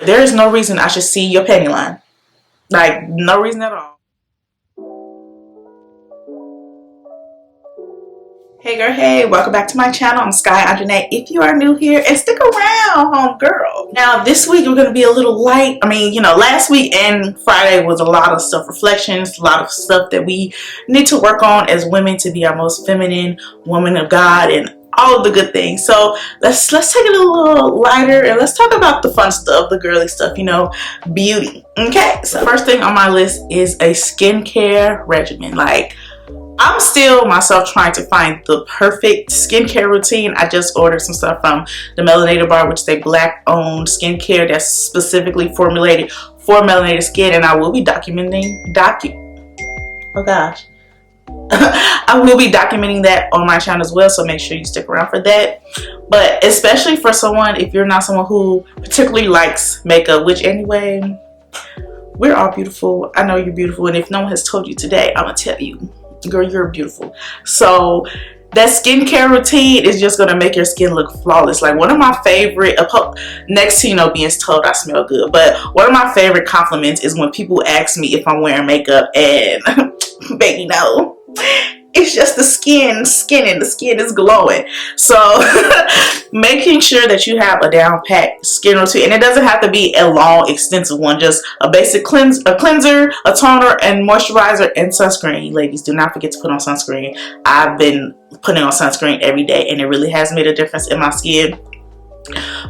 There is no reason I should see your panty line. Like, no reason at all. Hey girl, hey, welcome back to my channel. I'm Sky.Onjahnae. If you are new here, and stick around, home girl. Now this week we're going to be a little light. I mean, you know, last week and Friday was a lot of self-reflections, a lot of stuff that we need to work on as women to be our most feminine woman of God and all of the good things. So let's take it a little lighter and let's talk about the fun stuff, the girly stuff, you know, beauty. Okay, so first thing on my list is a skincare regimen. Like, I'm still myself trying to find the perfect skincare routine. I just ordered some stuff from the Melanated Bar, which is a black-owned skincare that's specifically formulated for melanated skin, and I will be documenting I will be documenting that on my channel as well, so make sure you stick around for that. But especially for someone, if you're not someone who particularly likes makeup, which anyway, we're all beautiful. I know you're beautiful, and if no one has told you today, I'm gonna tell you, girl, you're beautiful. So that skincare routine is just gonna make your skin look flawless. Like, one of my favorite, next to, you know, being told I smell good, but one of my favorite compliments is when people ask me if I'm wearing makeup and baby, no, it's just the skin and the skin is glowing. So making sure that you have a down pat skin routine, and it doesn't have to be a long extensive one, just a basic cleanser, a toner, and moisturizer, and sunscreen. Ladies, do not forget to put on sunscreen. I've been putting on sunscreen every day and it really has made a difference in my skin.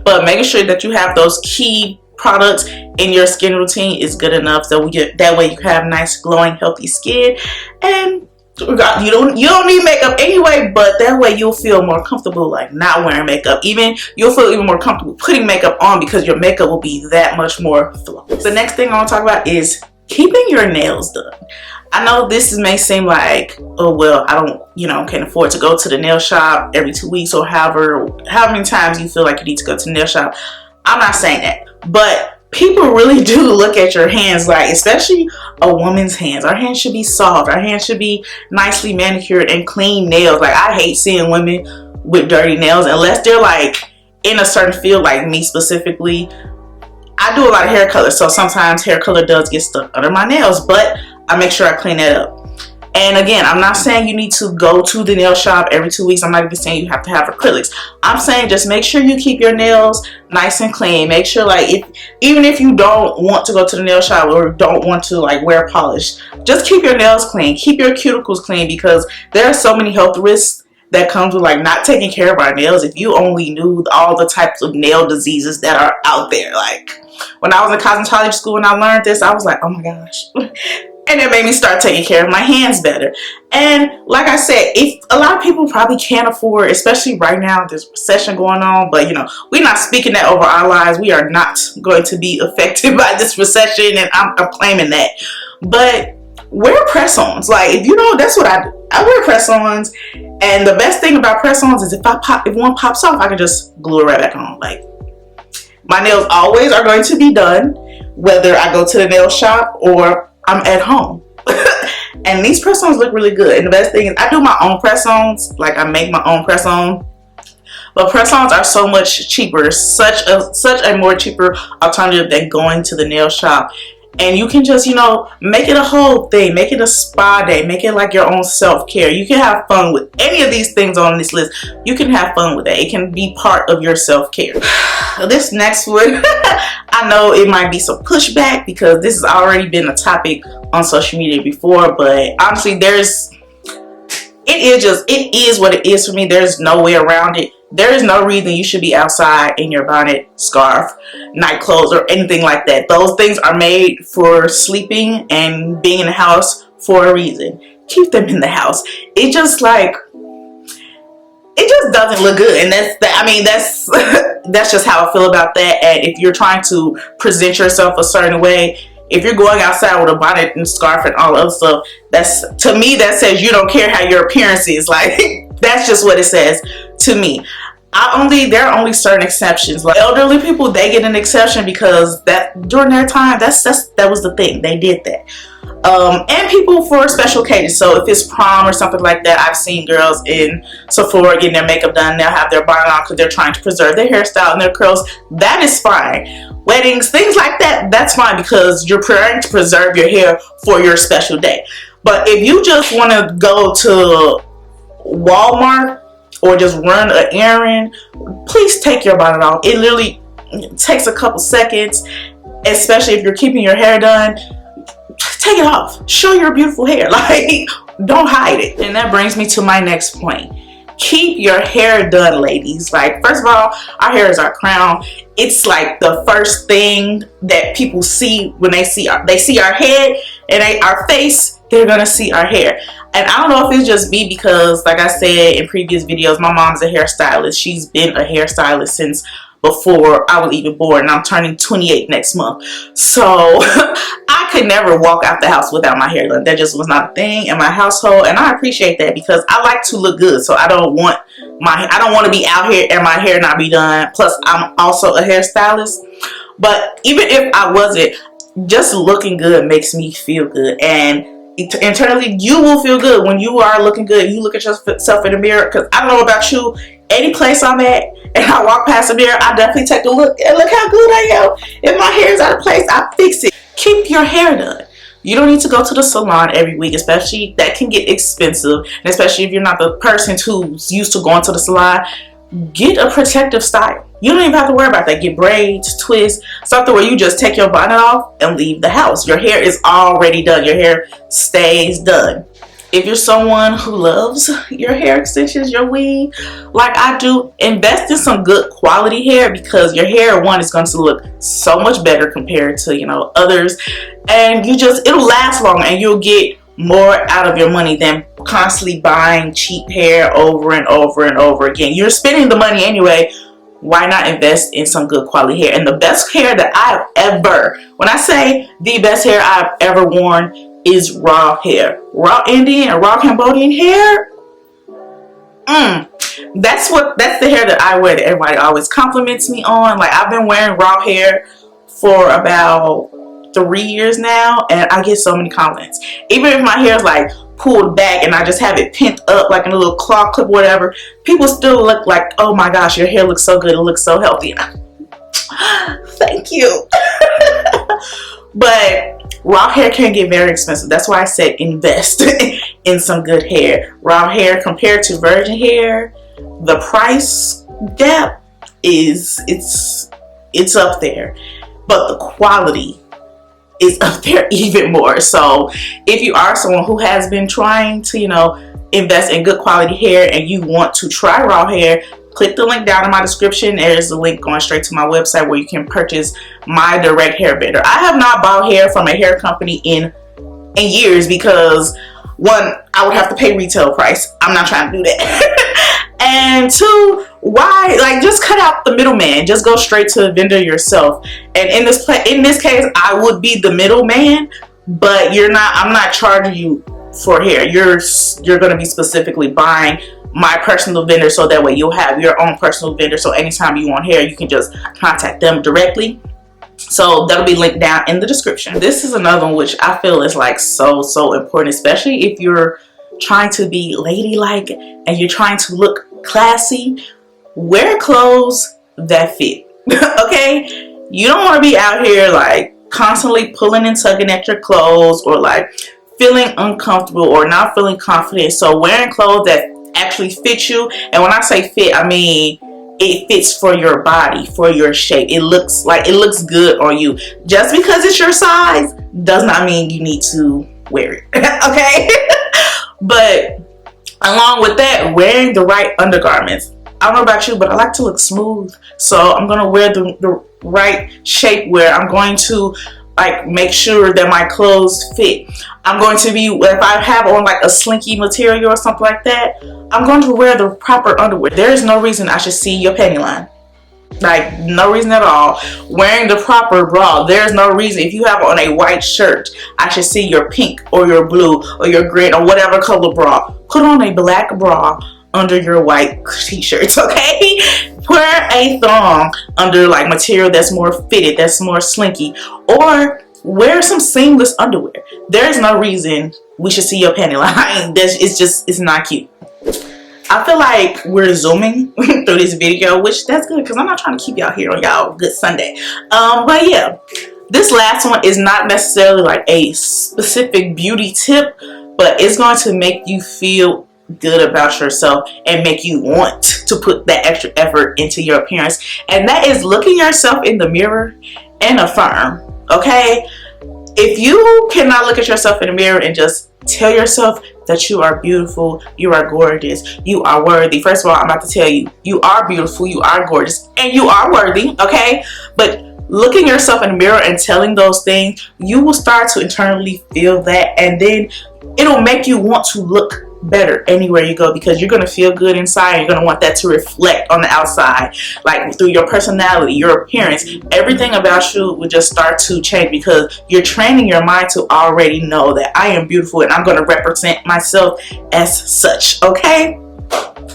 But making sure that you have those key products in your skin routine is good enough, so that way you have nice glowing healthy skin, and you don't need makeup anyway, but that way you'll feel more comfortable like not wearing makeup. You'll feel even more comfortable putting makeup on because your makeup will be that much more flawless. The next thing I want to talk about is keeping your nails done. I know this may seem like, oh well, I don't, you know, can't afford to go to the nail shop every 2 weeks or however many times you feel like you need to go to the nail shop. I'm not saying that, but people really do look at your hands, like, especially a woman's hands. Our hands should be soft. Our hands should be nicely manicured and clean nails. Like, I hate seeing women with dirty nails unless they're like in a certain field, like me specifically. I do a lot of hair color, so sometimes hair color does get stuck under my nails, but I make sure I clean that up. And again, I'm not saying you need to go to the nail shop every 2 weeks. I'm not even saying you have to have acrylics. I'm saying just make sure you keep your nails nice and clean. Make sure, like, even if you don't want to go to the nail shop or don't want to like wear polish, just keep your nails clean. Keep your cuticles clean, because there are so many health risks that comes with like not taking care of our nails. If you only knew all the types of nail diseases that are out there. Like, when I was in cosmetology school and I learned this, I was like, oh my gosh. And it made me start taking care of my hands better. And like I said, if a lot of people probably can't afford, especially right now, there's a recession going on, but you know, we're not speaking that over our lives. We are not going to be affected by this recession, and I'm claiming that. But wear press-ons. Like, if you know, that's what I do. I wear press-ons, and the best thing about press-ons is if one pops off, I can just glue it right back on. Like, my nails always are going to be done, whether I go to the nail shop or I'm at home. And these press-ons look really good. And the best thing is I do my own press-ons. Like, I make my own press-on. But press-ons are so much cheaper, such a more cheaper alternative than going to the nail shop. And you can just, you know, make it a whole thing. Make it a spa day. Make it like your own self-care. You can have fun with any of these things on this list. You can have fun with that. It can be part of your self-care. This next one, I know it might be some pushback because this has already been a topic on social media before, but honestly, it is what it is for me. There's no way around it. There is no reason you should be outside in your bonnet, scarf, night clothes, or anything like that. Those things are made for sleeping and being in the house for a reason. Keep them in the house. It just doesn't look good, and that's just how I feel about that. And if you're trying to present yourself a certain way, if you're going outside with a bonnet and scarf and all other stuff, to me that says you don't care how your appearance is. Like, that's just what it says to me. There are only certain exceptions. Like, elderly people, they get an exception because that during their time, that was the thing. They did that. And people for special occasions. So if it's prom or something like that, I've seen girls in Sephora getting their makeup done. They'll have their bonnet on because they're trying to preserve their hairstyle and their curls. That is fine. Weddings, things like that, that's fine because you're trying to preserve your hair for your special day. But if you just want to go to Walmart or just run an errand, please take your bonnet off. It literally takes a couple seconds, especially if you're keeping your hair done. Take it off. Show your beautiful hair. Like, don't hide it. And that brings me to my next point. Keep your hair done, ladies. Like, first of all, our hair is our crown. It's like the first thing that people see when they see our head and our face. They're gonna see our hair. And I don't know if it's just me because, like I said in previous videos, my mom's a hairstylist. She's been a hairstylist since before I was even born, and I'm turning 28 next month. So I could never walk out the house without my hair done. That just was not a thing in my household, and I appreciate that because I like to look good. So I don't want to be out here and my hair not be done. Plus, I'm also a hairstylist. But even if I wasn't, just looking good makes me feel good, and internally you will feel good when you are looking good. You look at yourself in the mirror, because I don't know about you, any place I'm at and I walk past the mirror, I definitely take a look and look how good I am. If my hair is out of place, I fix it. Keep your hair done. You don't need to go to the salon every week, especially that can get expensive, and especially if you're not the person who's used to going to the salon. Get a protective style. You don't even have to worry about that. Get braids, twists, something where you just take your bonnet off and leave the house. Your hair is already done. Your hair stays done. If you're someone who loves your hair extensions, your weave, like I do, invest in some good quality hair, because your hair, one, is going to look so much better compared to, others. And it'll last long, and you'll get more out of your money than constantly buying cheap hair over and over and over again. You're spending the money anyway. Why not invest in some good quality hair? And the best hair that when I say the best hair I've ever worn, is raw hair. Raw Indian and raw Cambodian hair. That's the hair that I wear that everybody always compliments me on. Like, I've been wearing raw hair for about 3 years now, and I get so many compliments. Even if my hair is like pulled back and I just have it pent up like in a little claw clip, whatever, people still look like, oh my gosh, your hair looks so good, it looks so healthy. Thank you. But raw hair can get very expensive. That's why I said invest in some good hair. Raw hair compared to virgin hair, the price gap it's up there, but the quality is up there even more. So if you are someone who has been trying to, invest in good quality hair and you want to try raw hair, click the link down in my description. There's a link going straight to my website where you can purchase my direct hair bender. I have not bought hair from a hair company in years because, one, I would have to pay retail price. I'm not trying to do that. And two, why? Like, just cut out the middleman. Just go straight to the vendor yourself. And in this case, I would be the middleman, but I'm not charging you for hair. You're going to be specifically buying my personal vendor, so that way you'll have your own personal vendor. So anytime you want hair, you can just contact them directly. So that'll be linked down in the description. This is another one which I feel is like so important, especially if you're trying to be ladylike and you're trying to look classy. Wear clothes that fit. Okay, you don't want to be out here like constantly pulling and tugging at your clothes, or like feeling uncomfortable or not feeling confident. So wearing clothes that actually fit you, and when I say fit, I mean it fits for your body, for your shape. It looks good on you. Just because it's your size does not mean you need to wear it. Okay. But along with that, wearing the right undergarments. I don't know about you, but I like to look smooth, so I'm gonna wear the right shapewear. I'm going to like make sure that my clothes fit. I'm going to be, if I have on like a slinky material or something like that, I'm going to wear the proper underwear. There is no reason I should see your panty line. Like, no reason at all. Wearing the proper bra, there's no reason. If you have on a white shirt, I should see your pink or your blue or your green or whatever color bra. Put on a black bra under your white t-shirts, okay? Wear a thong under like material that's more fitted, that's more slinky. Or wear some seamless underwear. There's no reason we should see your panty line. It's not cute. I feel like we're zooming through this video, which that's good because I'm not trying to keep y'all here on y'all good Sunday. But yeah, this last one is not necessarily like a specific beauty tip, but it's going to make you feel good about yourself and make you want to put that extra effort into your appearance. And that is looking yourself in the mirror and affirm. Okay, if you cannot look at yourself in the mirror and just tell yourself that you are beautiful, you are gorgeous, you are worthy. First of all, I'm about to tell you, you are beautiful, you are gorgeous, and you are worthy, okay? But looking yourself in the mirror and telling those things, you will start to internally feel that, and then it'll make you want to look better anywhere you go because you're going to feel good inside. You're going to want that to reflect on the outside, like through your personality, your appearance. Everything about you will just start to change because you're training your mind to already know that I am beautiful and I'm going to represent myself as such. Okay,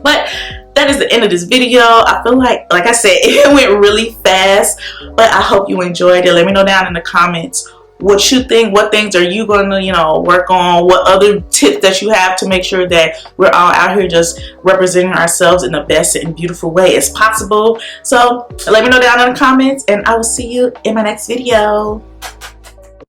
but that is the end of this video. I feel like I said, it went really fast, but I hope you enjoyed it. Let me know down in the comments what you think. What things are you going to, work on? What other tips that you have to make sure that we're all out here just representing ourselves in the best and beautiful way as possible. So let me know down in the comments, and I will see you in my next video.